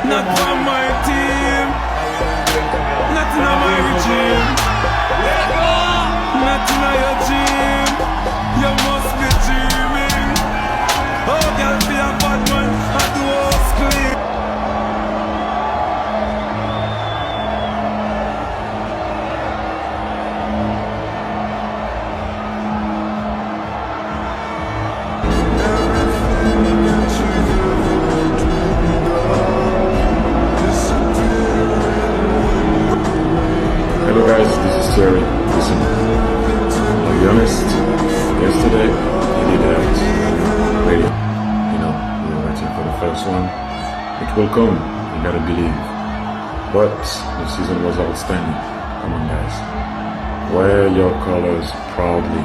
Not from my team, not in my regime, not in your dream. You must be dreaming. Oh, girl, be a bad man at the house clean. Hello guys, this is Terry. Listen, I'll be honest, yesterday he did act ready. You know, we were waiting for the first one. It will come, you gotta believe. But the season was outstanding. Come on guys. Wear your colors proudly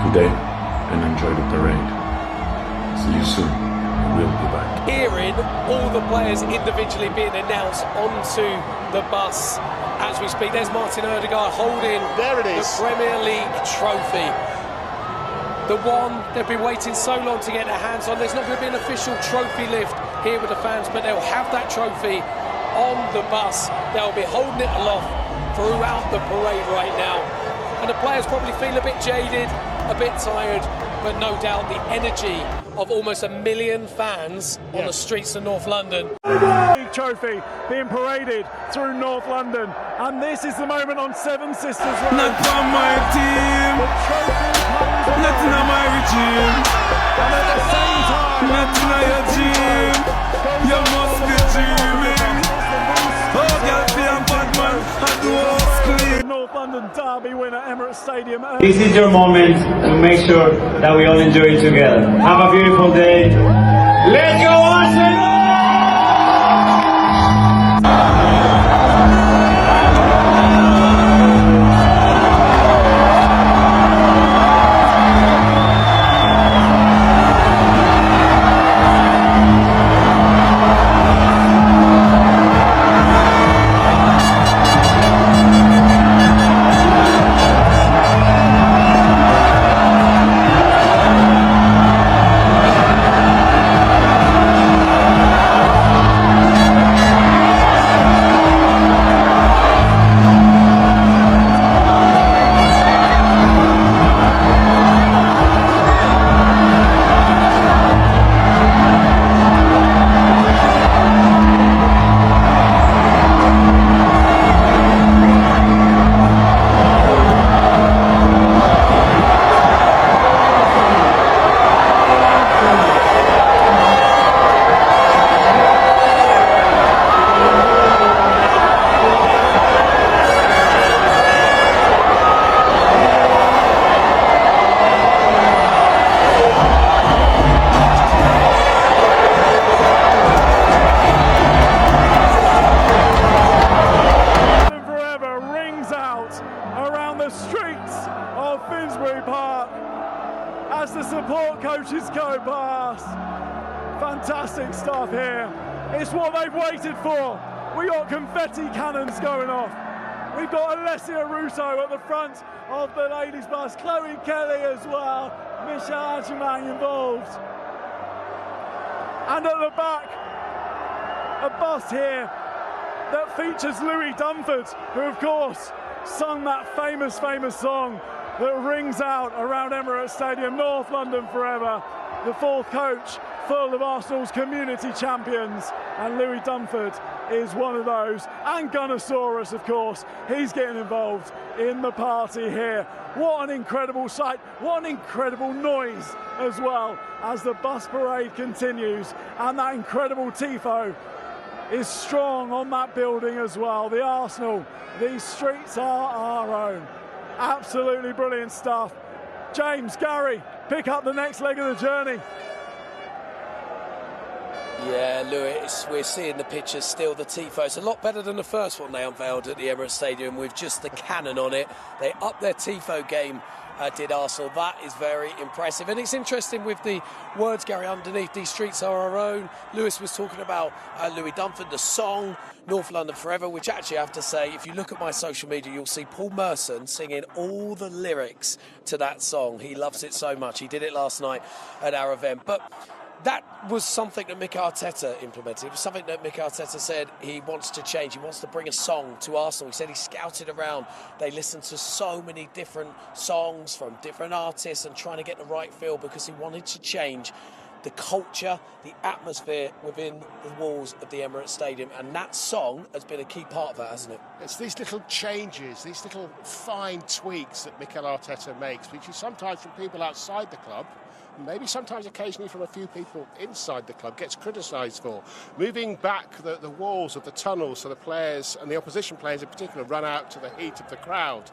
today and enjoy the parade. See you soon. We'll be back. Hearing all the players individually being announced onto the bus as we speak. There's Martin Ødegaard holding the Premier League trophy. The one they've been waiting so long to get their hands on. There's not going to be an official trophy lift here with the fans, but they'll have that trophy on the bus. They'll be holding it aloft throughout the parade right now. And the players probably feel a bit jaded, a bit tired, but no doubt the energy of almost 1 million fans on the streets of North London. Trophy being paraded through North London, and this is the moment on Seven Sisters Road. Not from my team, not in my regime, And at the same time, not in your dream. You must be dreaming. Oh, girl, be a bad man at the house clean. North London derby winner Emirates Stadium. This is your moment to make sure that we all enjoy it together. Have a beautiful day. Let's go Arsenal! As the support coaches go past. Fantastic stuff here. It's what they've waited for. We got confetti cannons going off. We've got Alessia Russo at the front of the ladies' bus. Chloe Kelly as well. Michelle Achimang involved. And at the back, a bus here that features Louis Dunford, who of course sung that famous song that rings out around Emirates Stadium, North London forever. The fourth coach full of Arsenal's community champions, and Louis Dunford is one of those. And Gunnosaurus, of course, he's getting involved in the party here. What an incredible sight, what an incredible noise as well as the bus parade continues, and that incredible tifo is strong on that building as well. The Arsenal, these streets are our own. Absolutely brilliant stuff. James, Gary, pick up the next leg of the journey. Yeah, Lewis, we're seeing the pictures still, the tifo. It's a lot better than the first one they unveiled at the Emirates Stadium with just the cannon on it. They upped their tifo game, did Arsenal. That is very impressive. And it's interesting with the words, Gary, underneath, these streets are our own. Lewis was talking about Louis Dunford, the song, North London Forever, which actually I have to say, if you look at my social media, you'll see Paul Merson singing all the lyrics to that song. He loves it so much. He did it last night at our event. But that was something that Mikel Arteta implemented. It was something that Mikel Arteta said he wants to change. He wants to bring a song to Arsenal. He said he scouted around. They listened to so many different songs from different artists and trying to get the right feel because he wanted to change the culture, the atmosphere within the walls of the Emirates Stadium. And that song has been a key part of that, hasn't it? It's these little changes, these little fine tweaks that Mikel Arteta makes, which is sometimes from people outside the club, maybe sometimes occasionally from a few people inside the club, gets criticised for. Moving back the walls of the tunnels so the players, and the opposition players in particular, run out to the heat of the crowd.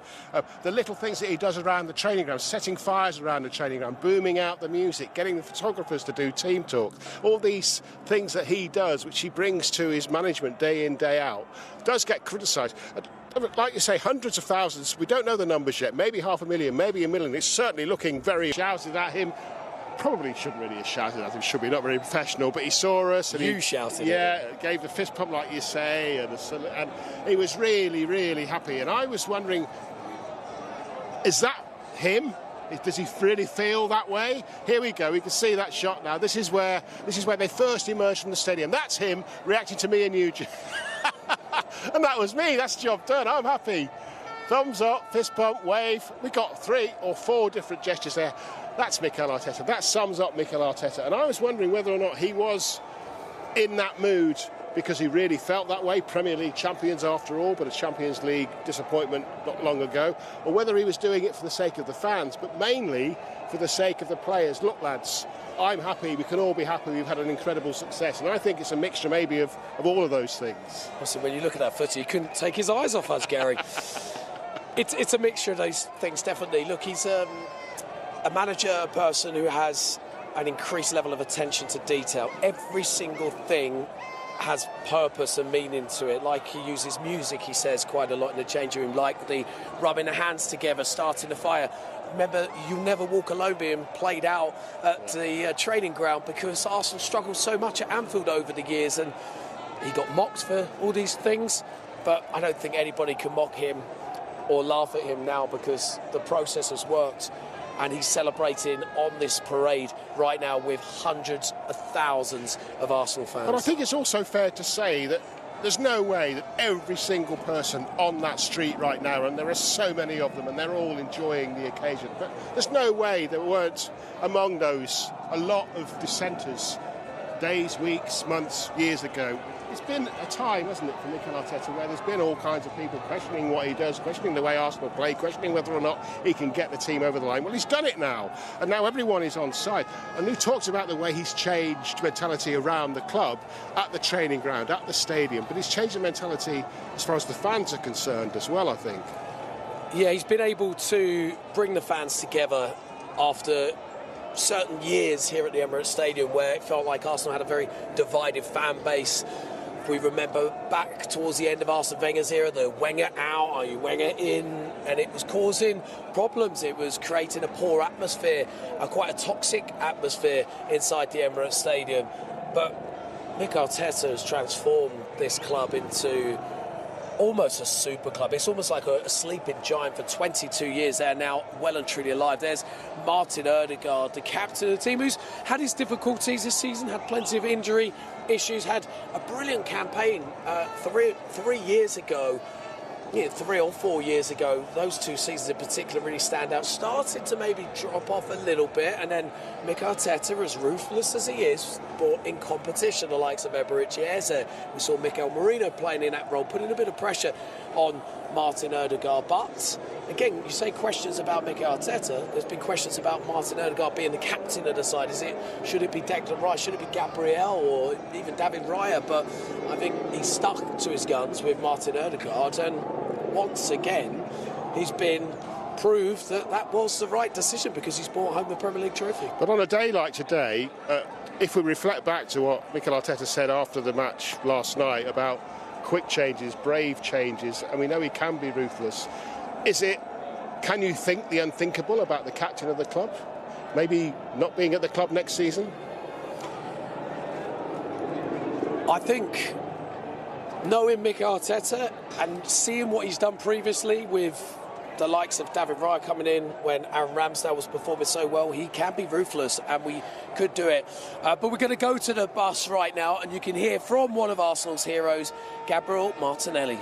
The little things that he does around the training ground, setting fires around the training ground, booming out the music, getting the photographers to do team talk. All these things that he does, which he brings to his management day in, day out, does get criticised. Like you say, hundreds of thousands, we don't know the numbers yet, maybe 500,000, maybe 1 million. It's certainly looking very shouted at him. Probably shouldn't really have shouted at him, should be not very professional, but he saw us and he shouted gave the fist pump like you say, and he was really, really happy. And I was wondering, is that him? Does he really feel that way? Here we go, we can see that shot now. This is where they first emerged from the stadium. That's him reacting to me and you. And that was me, that's job done, I'm happy. Thumbs up, fist pump, wave. We got 3 or 4 different gestures there. That's Mikel Arteta. That sums up Mikel Arteta. And I was wondering whether or not he was in that mood because he really felt that way. Premier League champions after all, but a Champions League disappointment not long ago. Or whether he was doing it for the sake of the fans, but mainly for the sake of the players. Look, lads, I'm happy. We can all be happy. We've had an incredible success. And I think it's a mixture maybe of all of those things. Listen, when you look at that footy, he couldn't take his eyes off us, Gary. It's a mixture of those things, definitely. Look, he's a manager, a person who has an increased level of attention to detail. Every single thing has purpose and meaning to it. Like he uses music, he says, quite a lot in the changing room, like the rubbing the hands together, starting the fire. Remember, You'll Never Walk Alone being played out at the training ground because Arsenal struggled so much at Anfield over the years, and he got mocked for all these things, but I don't think anybody can mock him or laugh at him now because the process has worked. And he's celebrating on this parade right now with hundreds of thousands of Arsenal fans. But I think it's also fair to say that there's no way that every single person on that street right now, and there are so many of them, and they're all enjoying the occasion, but there's no way there weren't among those a lot of dissenters days, weeks, months, years ago. It's been a time, hasn't it, for Mikel Arteta, where there's been all kinds of people questioning what he does, questioning the way Arsenal play, questioning whether or not he can get the team over the line. Well, he's done it now, and now everyone is on side. And he talks about the way he's changed mentality around the club, at the training ground, at the stadium, but he's changed the mentality as far as the fans are concerned as well, I think. Yeah, he's been able to bring the fans together after certain years here at the Emirates Stadium where it felt like Arsenal had a very divided fan base. We remember back towards the end of Arsene Wenger's era, the Wenger out, are you Wenger in? And it was causing problems. It was creating a poor atmosphere, quite a toxic atmosphere inside the Emirates Stadium. But Mikel Arteta has transformed this club into almost a super club. It's almost like a sleeping giant for 22 years. They're now well and truly alive. There's Martin Ødegaard, the captain of the team, who's had his difficulties this season, had plenty of injury issues, had a brilliant campaign 3 years ago. Yeah, 3 or 4 years ago, those 2 seasons in particular really stand out. Started to maybe drop off a little bit, and then Mikel Arteta, as ruthless as he is, brought in competition, the likes of Eberechi Eze. We saw Mikel Merino playing in that role, putting a bit of pressure on Martin Ødegaard. But again, you say questions about Mikel Arteta. There's been questions about Martin Ødegaard being the captain of the side. Should it be Declan Rice? Should it be Gabriel or even David Raya? But I think he's stuck to his guns with Martin Ødegaard, and once again, he's been proved that was the right decision because he's brought home the Premier League trophy. But on a day like today, if we reflect back to what Mikel Arteta said after the match last night about quick changes, brave changes, and we know he can be ruthless, can you think the unthinkable about the captain of the club? Maybe not being at the club next season? I think knowing Mikel Arteta and seeing what he's done previously with the likes of David Raya coming in when Aaron Ramsdale was performing so well. He can be ruthless, and we could do it. But we're going to go to the bus right now, and you can hear from one of Arsenal's heroes, Gabriel Martinelli.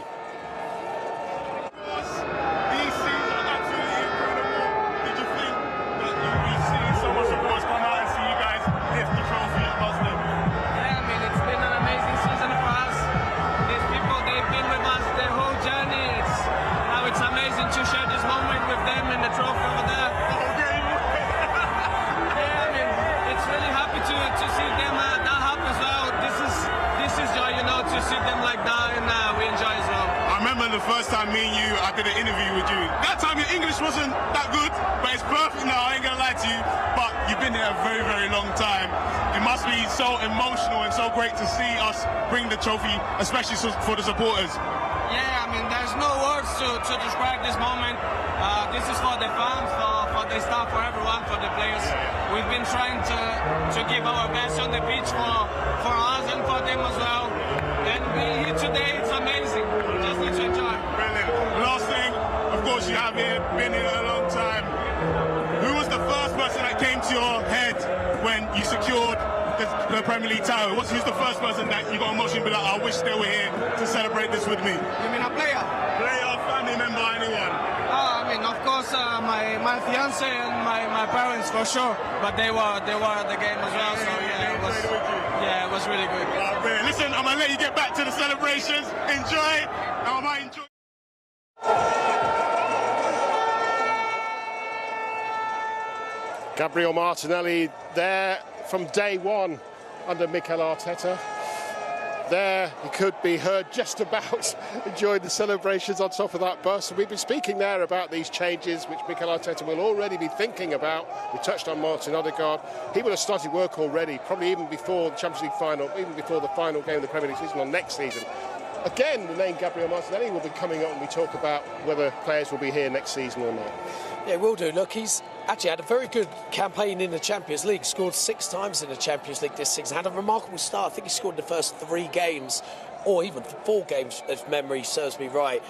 The first time me and you, I did an interview with you. That time your English wasn't that good, but it's perfect now, I ain't gonna lie to you. But you've been here a very, very long time. It must be so emotional and so great to see us bring the trophy, especially for the supporters. Yeah, I mean, there's no words to describe this moment. This is for the fans, for the staff, for everyone, for the players. We've been trying to give our best on the pitch for us and for them as well. And being here today, it's amazing. We just need to enjoy. Brilliant. Last thing, of course you have here, been here a long time. Who was the first person that came to your head when you secured the Premier League title? Who's the first person that you got emotional and be like, I wish they were here to celebrate this with me? You mean a player? Player, family member, anyone? I mean, of course, my fiance and my parents for sure, but they were at the game as well. So yeah, it was really good. Brilliant. Listen, I'm gonna let you get back to the celebrations. Enjoy. I might enjoy. Gabriel Martinelli there from day one under Mikel Arteta. There he could be heard just about enjoying the celebrations on top of that bus. We've been speaking there about these changes which Mikel Arteta will already be thinking about. We touched on Martin Odegaard. He will have started work already, probably even before the Champions League final, even before the final game of the Premier League season on next season. Again, the name Gabriel Martinelli will be coming up when we talk about whether players will be here next season or not. Yeah, will do. Look, he's actually had a very good campaign in the Champions League. Scored 6 times in the Champions League this season. Had a remarkable start. I think he scored in the first 3 games, or even 4 games, if memory serves me right.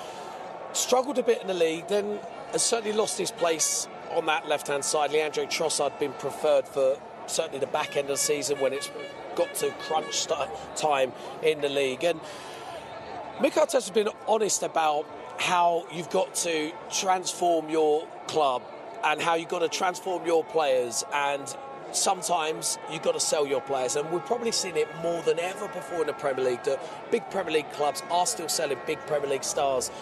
Struggled a bit in the league, then has certainly lost his place on that left-hand side. Leandro Trossard been preferred for certainly the back end of the season when it's got to crunch time in the league. And Mikel Arteta's been honest about how you've got to transform your club and how you've got to transform your players, and sometimes you've got to sell your players, and we've probably seen it more than ever before in the Premier League. The big Premier League clubs are still selling big Premier League stars.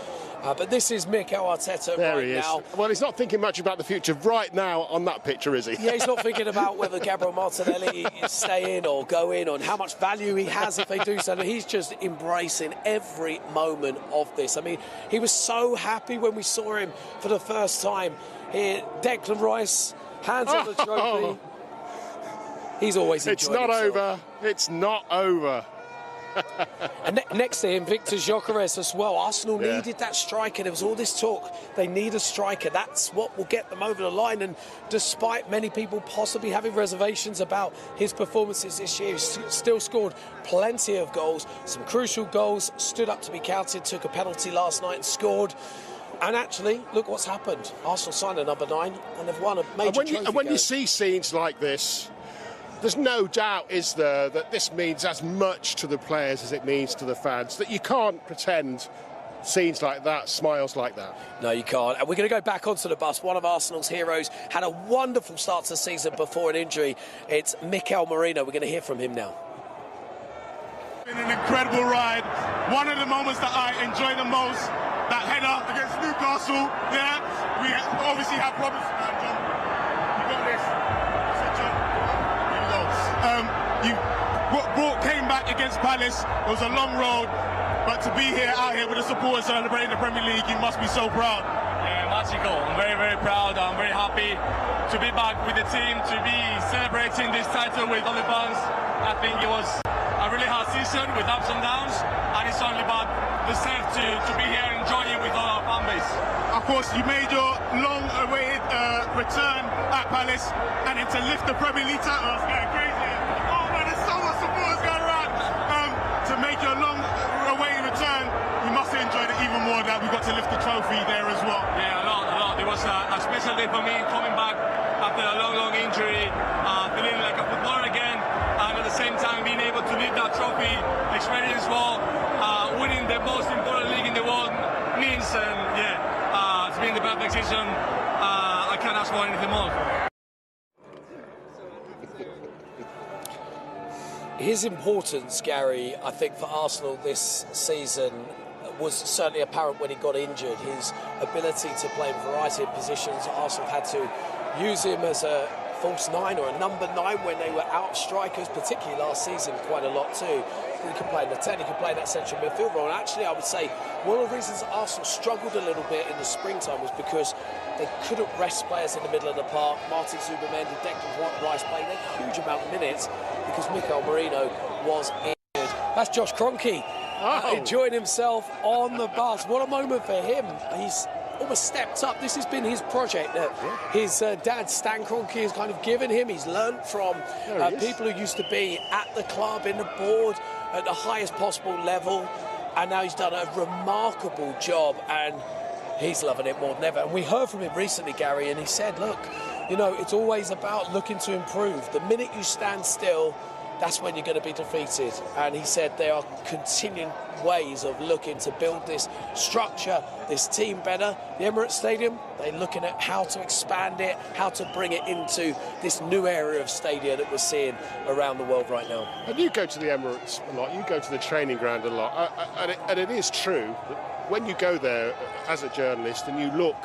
But this is Mikel Arteta there right he is. now. Well, he's not thinking much about the future right now on that picture, is he? Yeah, he's not thinking about whether Gabriel Martinelli is staying or going, or how much value he has if they do so. He's just embracing every moment of this. I mean, he was so happy when we saw him for the first time here. Declan Rice, hands on the trophy. He's always enjoying It's not himself. over. It's not over. And next to him, Victor Gyökeres as well. Arsenal needed that striker. There was all this talk. They need a striker. That's what will get them over the line. And despite many people possibly having reservations about his performances this year, he's still scored plenty of goals, some crucial goals, stood up to be counted, took a penalty last night and scored. And actually, look what's happened. Arsenal signed a number 9 and they've won a major trophy. And when you see scenes like this, there's no doubt, is there, that this means as much to the players as it means to the fans, that you can't pretend scenes like that, smiles like that. No, you can't. And we're going to go back onto the bus. One of Arsenal's heroes had a wonderful start to the season before an injury. It's Mikel Merino. We're going to hear from him now. Been an incredible ride. One of the moments that I enjoy the most, that header against Newcastle. Yeah, we obviously have problems. John, you got this. I said, John, here we go. Came back against Palace. It was a long road, but to be here, out here with the supporters celebrating the Premier League, you must be so proud. Yeah, magical. I'm very, very proud. I'm very happy to be back with the team, to be celebrating this title with all the fans. I think it was a really hard season with ups and downs, and it's only but deserved to be here enjoying with all our fan base. Of course, you made your long-awaited return at Palace, and then to lift the Premier League title, it's getting crazy. Oh man, there's so much supporters going around. To make your long-awaited return, you must have enjoyed it even more that we got to lift the trophy there as well. Yeah, a lot. a special day for me, coming back after a long injury, feeling like a footballer again, and at the same time being able to lift that trophy, experience well, winning the most important league in the world means, and it's been the perfect season. I can't ask for anything more. His importance, Gary, I think for Arsenal this season was certainly apparent when he got injured. His ability to play in a variety of positions. Arsenal had to use him as a false nine or a number 9 when they were out strikers, particularly last season, quite a lot too. He could play in the 10, he could play in that central midfield role. And actually, I would say one of the reasons Arsenal struggled a little bit in the springtime was because they couldn't rest players in the middle of the park. Martin Zubimendi, Declan Rice playing a huge amount of minutes because Mikel Merino was injured. That's Josh Kroenke enjoying himself on the bus. What a moment for him. He's almost stepped up. This has been his project that his dad, Stan Kroenke, has kind of given him. He's learnt from people who used to be at the club, in the board, at the highest possible level. And now he's done a remarkable job and he's loving it more than ever. And we heard from him recently, Gary, and he said, look, you know, it's always about looking to improve. The minute you stand still, that's when you're going to be defeated. And he said there are continuing ways of looking to build this structure, this team better. The Emirates Stadium, they're looking at how to expand it, how to bring it into this new area of stadia that we're seeing around the world right now. And you go to the Emirates a lot, you go to the training ground a lot, and it is true that when you go there as a journalist and you look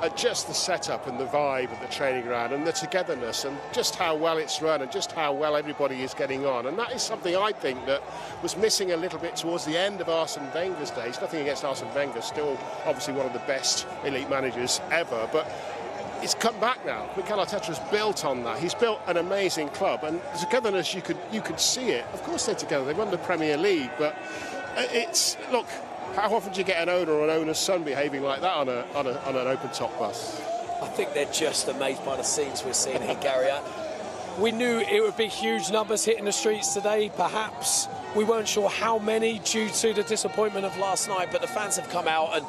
at just the setup and the vibe of the training ground and the togetherness and just how well it's run and just how well everybody is getting on. And that is something I think that was missing a little bit towards the end of Arsene Wenger's days. Nothing against Arsene Wenger, still obviously one of the best elite managers ever, but it's come back now. Mikel Arteta's built on that. He's built an amazing club, and the togetherness, you could see it. Of course they're together. They won the Premier League, but it's, look, how often do you get an owner or an owner's son behaving like that on an open-top bus? I think they're just amazed by the scenes we're seeing here, Gary. We knew it would be huge numbers hitting the streets today. Perhaps we weren't sure how many due to the disappointment of last night, but the fans have come out, and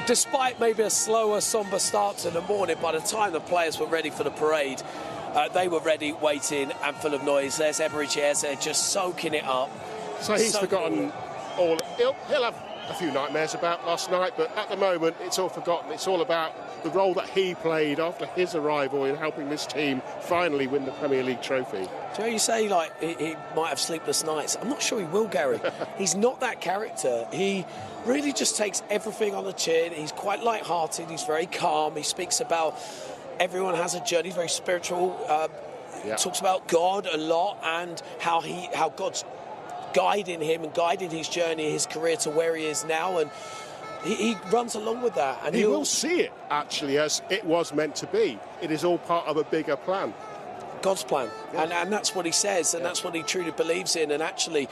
despite maybe a slower, sombre start to the morning, by the time the players were ready for the parade, they were ready, waiting, and full of noise. There's Eberechi Eze just soaking it up. So he's forgotten all. He'll have a few nightmares about last night, but at the moment it's all forgotten. It's all about the role that he played after his arrival in helping this team finally win the Premier League trophy. Do you say like he might have sleepless nights? I'm not sure he will, Gary. He's not that character. He really just takes everything on the chin. He's quite light-hearted. He's very calm. He speaks about everyone has a journey. He's very spiritual. Talks about God a lot and how God's guiding him and guiding his journey, his career to where he is now, and he runs along with that. And he will see it actually as it was meant to be. It is all part of a bigger plan. God's plan, and that's what he says, and that's what he truly believes in. And actually,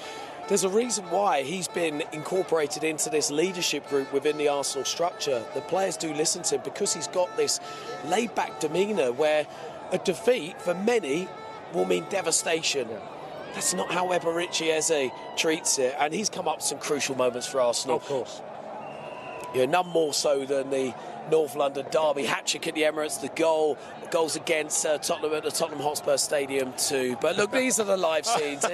there's a reason why he's been incorporated into this leadership group within the Arsenal structure. The players do listen to him because he's got this laid-back demeanour where a defeat for many will mean devastation. That's not how Eberechi Eze treats it, and he's come up with some crucial moments for Arsenal. Of course. Yeah, none more so than the North London derby, hat-trick at the Emirates, the goals against Tottenham at the Tottenham Hotspur Stadium too. But look, these are the live scenes.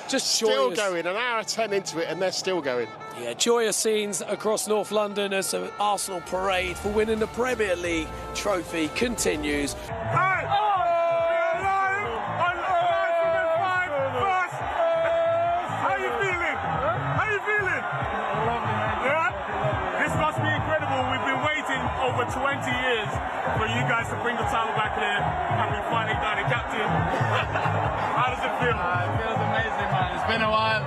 Just still joyous. Going, an hour 10 into it, and they're still going. Yeah, joyous scenes across North London as the Arsenal parade for winning the Premier League trophy continues. Over 20 years for you guys to bring the title back here, and we finally done it. Captain, how does it feel? It feels amazing, man. It's been a while.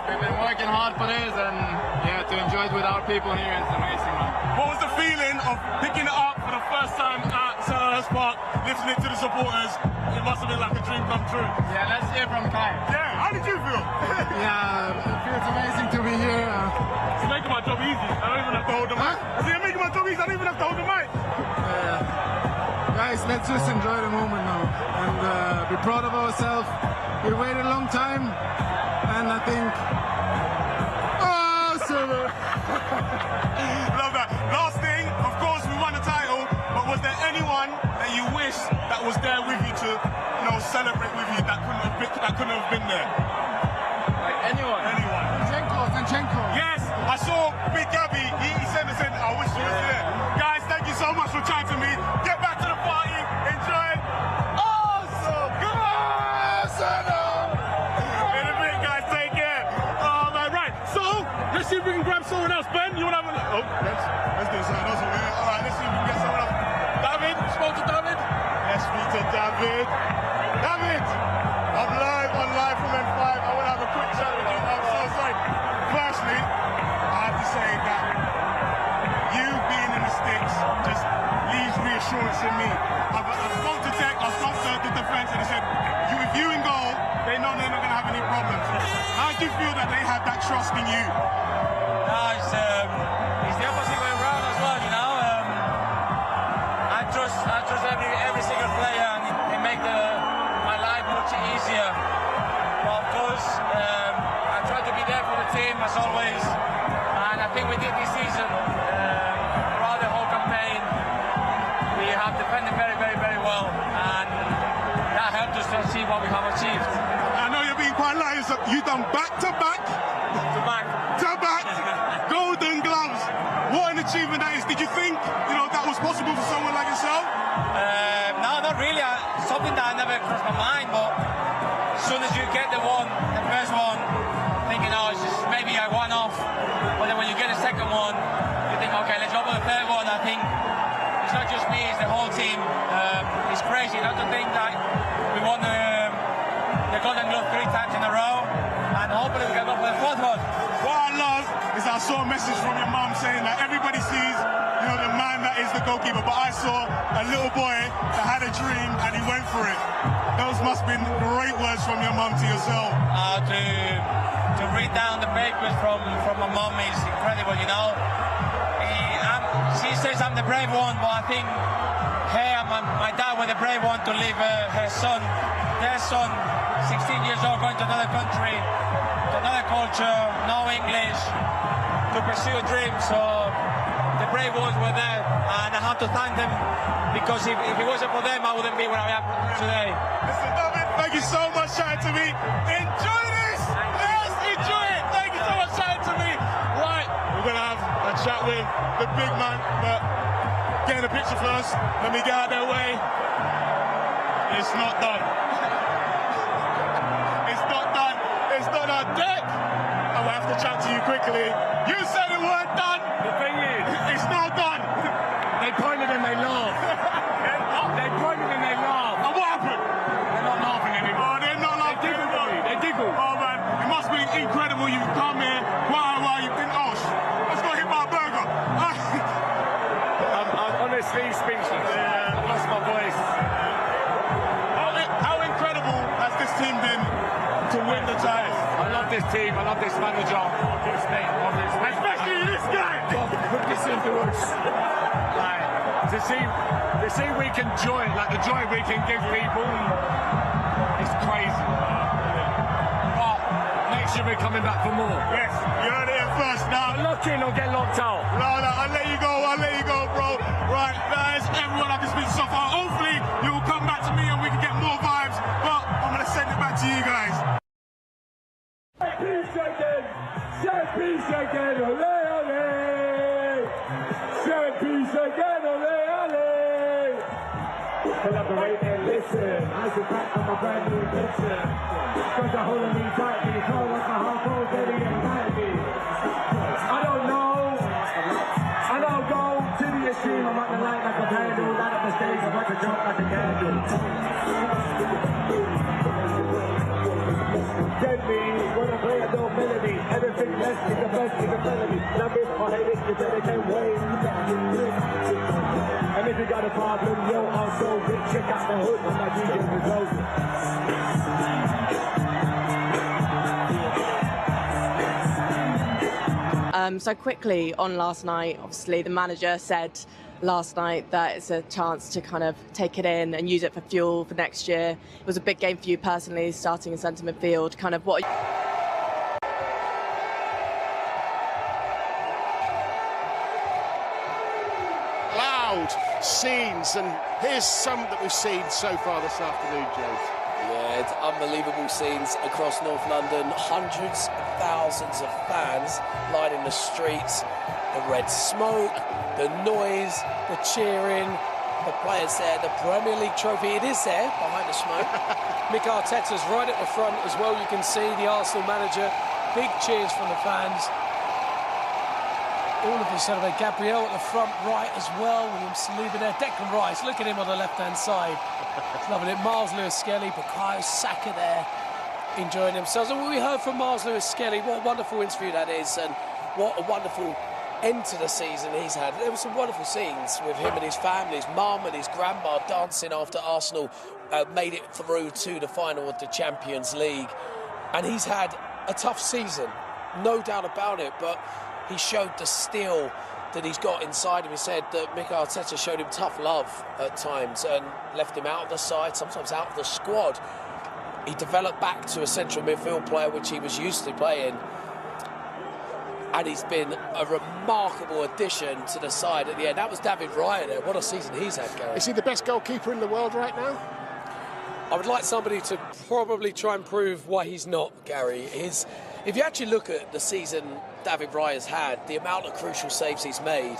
We've been working hard for this, and to enjoy it with our people here, it's amazing, man. What was the feeling of picking it up for the first time at Selhurst Park, lifting it to the supporters? It must have been like a dream come true. Yeah, let's hear from Kai. Yeah, how did you feel? It feels amazing to be here. It's making my job easy. I don't even have to hold the mic. You're making my job easy. I don't even have to hold the mic. Guys, let's just enjoy the moment now and be proud of ourselves. We waited a long time, and I think. Oh, Silver! Love that. Last thing, of course, we won the title, but was that was there with you to, celebrate with you that couldn't have been there? Like anyone. Zinchenko. Yes, I saw Big Gabby. He said, I wish you was there. Guys, thank you so much for chatting to me. Get back to the party. Enjoy it. Awesome. Come on, Arsenal. In a bit, guys. Take care. Oh, man. Right. So, let's see if we can grab someone else. Ben, you want to have a look? Oh, let's do something else over here. All right, let's see if we can get someone else. David, spoke to David. Let's speak to David. David, I'm live from N5. I want to have a quick chat with you. I'm so sorry. Firstly, I have to say that you being in the sticks just leaves reassurance in me. I've spoke to Tech, I've spoke to the defence, and they said, if you in goal, they know they're not going to have any problems. How do you feel that they had that trust in you? It's the opposite way around as well, I trust every single player, and they make my life much easier. But of course, I try to be there for the team as always, and I think we did this season. Throughout the whole campaign, we have defended very, very, very well, and that helped us to achieve what we have achieved. I know you're being quite light. You've done back-to-back Golden Gloves. What an achievement that is. Did you think, that was possible for someone like yourself? No, not really. Something that I never crossed my mind, but as soon as you get the first one, thinking, it's just maybe I won off. But then when you get the second one, you think, okay, let's go for the third one. I think it's not just me, it's the whole team. It's crazy not to think that we won the Golden Glove 3 times in a row, and hopefully we can go for the fourth one. What I love is I saw a message from your mum saying that everybody sees, the man that is the goalkeeper, but I saw a little boy that had a dream and he went for it. Those must have been great words from your mum to yourself. To read down the papers from my mum is incredible, She says I'm the brave one, but I think her and my dad were the brave one to leave their son, 16 years old, going to another country, to another culture, no English, to pursue a dream. So the brave ones were there, and I have to thank them, because if it wasn't for them, I wouldn't be where I am today. Mr. David, thank you so much for chatting to me. Enjoy this! Yes, enjoy it! Thank you so much for chatting to me. Right, we're going to have a chat with the big man, but getting a picture first. Let me get out of their way. It's not done. It's not done. It's not on deck. I will have to chat to you quickly. You said it weren't done. The thing is, it's not done. They pointed and they laughed. They pointed and they laughed. And what happened? They're not laughing anymore. Oh, they're not laughing anymore. They giggled. Oh, man. It must be incredible. You've come here while you think, let's go hit my burger. I'm honestly speechless. Yeah. I lost my voice. How incredible has this team been to win the title? I love this team. I love this manager. Especially this guy. Put this into us. To see we can joy, the joy we can give people, it's crazy. But next year we're coming back for more. Yes, you heard it here first. Now, lock in or get locked out. No, I'll let you go, bro. Right, that is everyone I can speak to so far. Hopefully, you will come back to me and we can get more vibes. But I'm going to send it back to you guys. Peace again, ole, ole. Say peace again, ole, ole. Collaborate and listen. I sit back on my brand new invention. Cause you're holding me tight, you call like a hardcore, baby, and fight me. I don't know. I don't go to the extreme. I'm at the light like a candle. Light up the stage, I'm about to jump like a candle. Get me, when I play a dope melody. Everything less is the best, is the melody. Love it or hate it, you better can't wait. And if you got a problem, yo, I'm so big. Check out the hood on my DJ results. So quickly on last night, obviously the manager said last night that it's a chance to kind of take it in and use it for fuel for next year. It was a big game for you personally, starting in centre midfield. Kind of what? Wow. crowd scenes, and here's some that we've seen so far this afternoon, James. Yeah, it's unbelievable scenes across North London. Hundreds of thousands of fans lining the streets. The red smoke, the noise, the cheering, the players there, the Premier League trophy, it is there behind the smoke. Mick Arteta's right at the front as well, you can see the Arsenal manager. Big cheers from the fans. All of a sudden, Gabriel at the front right as well. William Saliba there. Declan Rice, look at him on the left-hand side. It's loving it. Miles Lewis-Skelly, Bukayo Saka there, enjoying themselves. And we heard from Miles Lewis-Skelly, what a wonderful interview that is, and what a wonderful end to the season he's had. There were some wonderful scenes with him and his family, his mum and his grandma dancing after Arsenal made it through to the final of the Champions League. And he's had a tough season, no doubt about it, but he showed the steel that he's got inside him. He said that Mick Arteta showed him tough love at times and left him out of the side, sometimes out of the squad. He developed back to a central midfield player, which he was used to playing. And he's been a remarkable addition to the side at the end. That was David Raya there. What a season he's had, Gary. Is he the best goalkeeper in the world right now? I would like somebody to probably try and prove why he's not, Gary. If you actually look at the season David Raya's had, the amount of crucial saves he's made,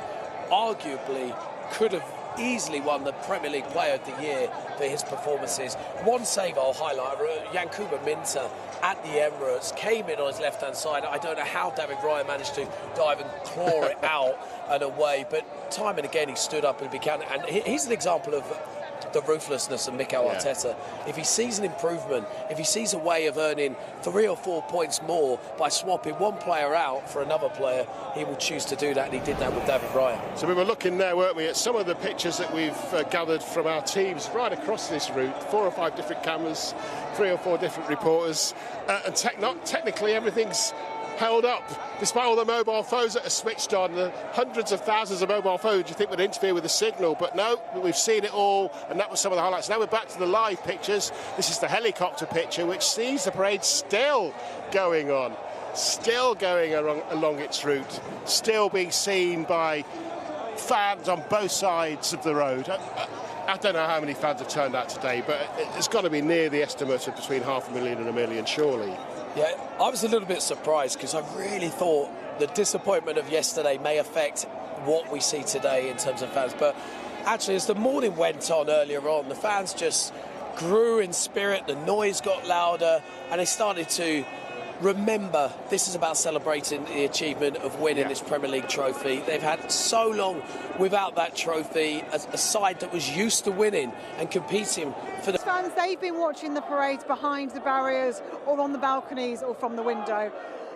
arguably could have easily won the Premier League Player of the Year for his performances. One save I'll highlight, Yankuba Minta at the Emirates, came in on his left-hand side. I don't know how David Raya managed to dive and claw it out and away, but time and again he stood up and began, and he's an example of the ruthlessness of Mikel Arteta. If he sees an improvement, if he sees a way of earning 3 or 4 points more by swapping one player out for another player, he will choose to do that, and he did that with David Raya. So we were looking there, weren't we, at some of the pictures that we've gathered from our teams right across this route. 4 or 5 different cameras, 3 or 4 different reporters, and technically everything's held up, despite all the mobile phones that are switched on, the hundreds of thousands of mobile phones you think would interfere with the signal, but no, we've seen it all, and that was some of the highlights. Now we're back to the live pictures. This is the helicopter picture, which sees the parade still going on, still going along its route, still being seen by fans on both sides of the road. I don't know how many fans have turned out today, but it's got to be near the estimate of between 500,000 and 1 million, surely. Yeah, I was a little bit surprised because I really thought the disappointment of yesterday may affect what we see today in terms of fans. But actually, as the morning went on earlier on, the fans just grew in spirit, the noise got louder, and they started to remember this is about celebrating the achievement of winning this Premier League trophy. They've had so long without that trophy, a side that was used to winning and competing for the fans. They've been watching the parades behind the barriers or on the balconies or from the window.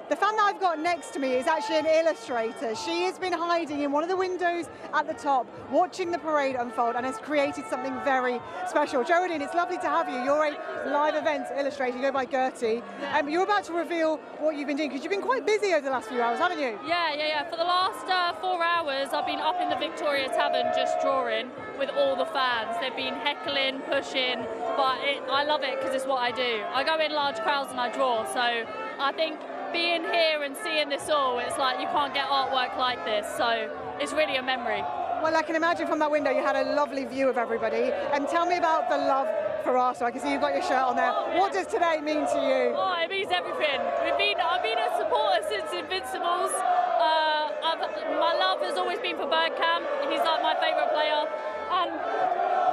The fan that I've got next to me is actually an illustrator. She has been hiding in one of the windows at the top, watching the parade unfold, and has created something very special. Geraldine, it's lovely to have you. You're a live events illustrator. You go by Gertie. You're about to reveal what you've been doing, because you've been quite busy over the last few hours, haven't you? Yeah. For the last 4 hours, I've been up in the Victoria Tavern just drawing with all the fans. They've been heckling, pushing, but I love it because it's what I do. I go in large crowds and I draw, so I think being here and seeing this all, it's like you can't get artwork like this, so it's really a memory. Well, I can imagine from that window you had a lovely view of everybody. And tell me about the love for Arsenal. I can see you've got your shirt on there. What does today mean to you? Oh, it means everything. I've been a supporter since Invincibles. My love has always been for Bergkamp. He's like my favourite player, and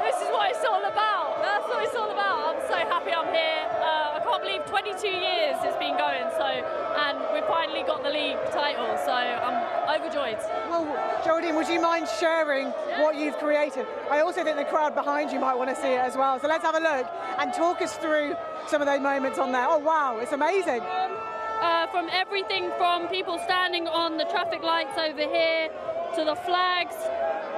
this is what it's all about. That's what it's all about. I'm so happy I'm here. I can't believe 22 years it's been going, and we finally got the league title, so I'm overjoyed. Well, Geraldine, would you mind sharing what you've created? I also think the crowd behind you might want to see it as well, so let's have a look and talk us through some of those moments on there. Oh wow, it's amazing. From everything from people standing on the traffic lights over here, to the flags,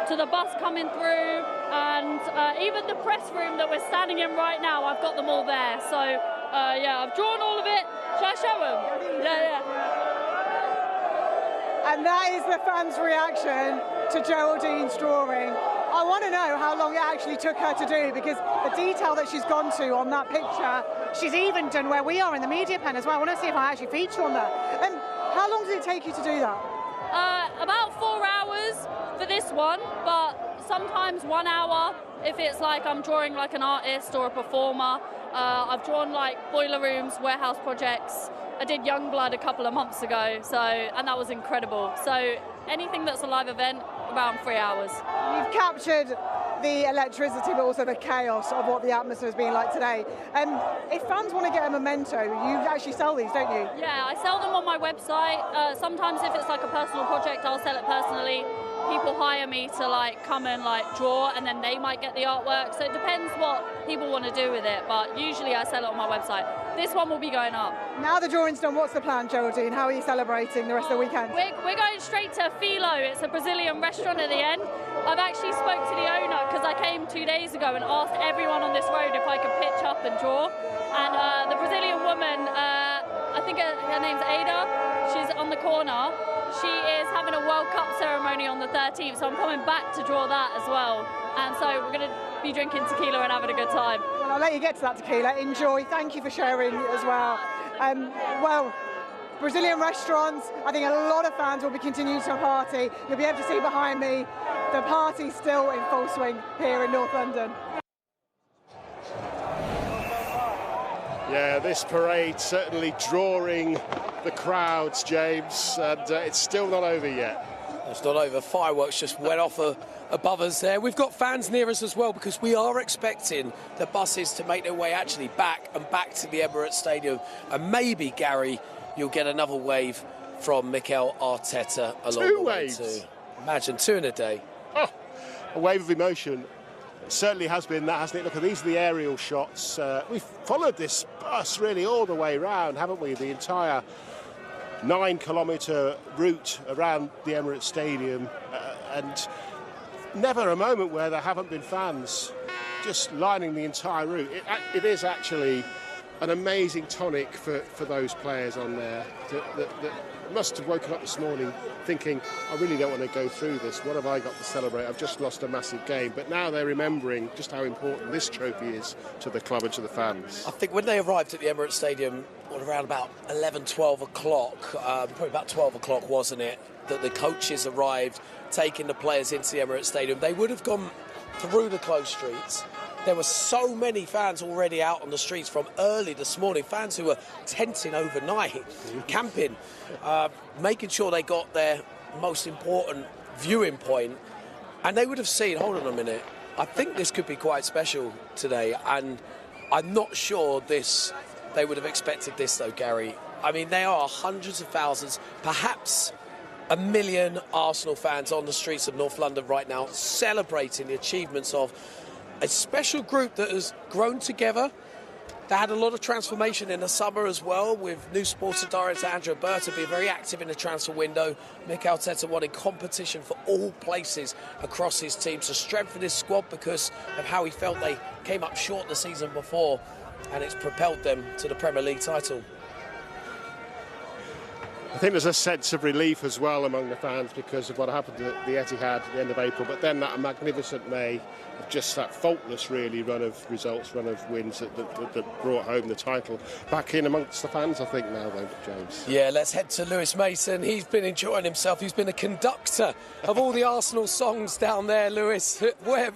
to the bus coming through, and even the press room that we're standing in right now, I've got them all there. So I've drawn all of it. Shall I show them? Yeah. And that is the fans' reaction to Geraldine's drawing. I want to know how long it actually took her to do, because the detail that she's gone to on that picture, she's even done where we are in the media pen as well. I want to see if I actually feature on that. And how long did it take you to do that? About 4 hours for this one, but sometimes 1 hour if it's like I'm drawing like an artist or a performer. I've drawn like boiler rooms, warehouse projects. I did Youngblood a couple of months ago, and that was incredible. So anything that's a live event, around 3 hours. You've captured the electricity, but also the chaos of what the atmosphere has been like today. If fans want to get a memento, you actually sell these, don't you? Yeah, I sell them on my website. Sometimes if it's like a personal project, I'll sell it personally. People hire me to like come and like draw, and then they might get the artwork. So it depends what people want to do with it, but usually I sell it on my website. This one will be going up. Now the drawing's done, what's the plan, Geraldine? How are you celebrating the rest of the weekend? We're going straight to Filo. It's a Brazilian restaurant at the end. I've actually spoke to the owner because I came 2 days ago and asked everyone on this road if I could pitch up and draw. And the Brazilian woman, I think her name's Ada, she's on the corner. She is having a World Cup ceremony on the 13th, so I'm coming back to draw that as well. And so we're going to be drinking tequila and having a good time. Well, I'll let you get to that tequila. Enjoy. Thank you for sharing as well. Well, Brazilian restaurants, I think a lot of fans will be continuing to party. You'll be able to see behind me the party's still in full swing here in North London. Yeah, this parade certainly drawing the crowds, James, and it's still not over yet. It's not over. Fireworks just went off above us there. We've got fans near us as well because we are expecting the buses to make their way actually back to the Emirates Stadium. And maybe, Gary, you'll get another wave from Mikel Arteta along the way too. Imagine 2 in a day. Oh, a wave of emotion. It certainly has been that, hasn't it? Look, these are the aerial shots. We've followed this bus really all the way round, haven't we? The entire 9-kilometre route around the Emirates Stadium, and never a moment where there haven't been fans just lining the entire route. It is actually an amazing tonic for those players on there that must have woken up this morning thinking, I really don't want to go through this. What have I got to celebrate? I've just lost a massive game. But now they're remembering just how important this trophy is to the club and to the fans. I think when they arrived at the Emirates Stadium, around about 11, 12 o'clock, probably about 12 o'clock, wasn't it, that the coaches arrived, taking the players into the Emirates Stadium. They would have gone through the closed streets. There were so many fans already out on the streets from early this morning, fans who were tenting overnight, camping, making sure they got their most important viewing point. And they would have seen, hold on a minute, I think this could be quite special today. And I'm not sure they would have expected this though, Gary. I mean, there are hundreds of thousands, perhaps 1 million Arsenal fans on the streets of North London right now, celebrating the achievements of a special group that has grown together. They had a lot of transformation in the summer as well, with new sporting director Andrew Berta being very active in the transfer window. Mikel Arteta wanting competition for all places across his team to strengthen his squad because of how he felt they came up short the season before, and it's propelled them to the Premier League title. I think there's a sense of relief as well among the fans because of what happened at the Etihad at the end of April, but then that magnificent May, just that faultless really run of results, run of wins that brought home the title. Back in amongst the fans, I think, now though, James. Yeah, let's head to Lewis Mason. He's been enjoying himself. He's been a conductor of all the Arsenal songs down there, Lewis. Where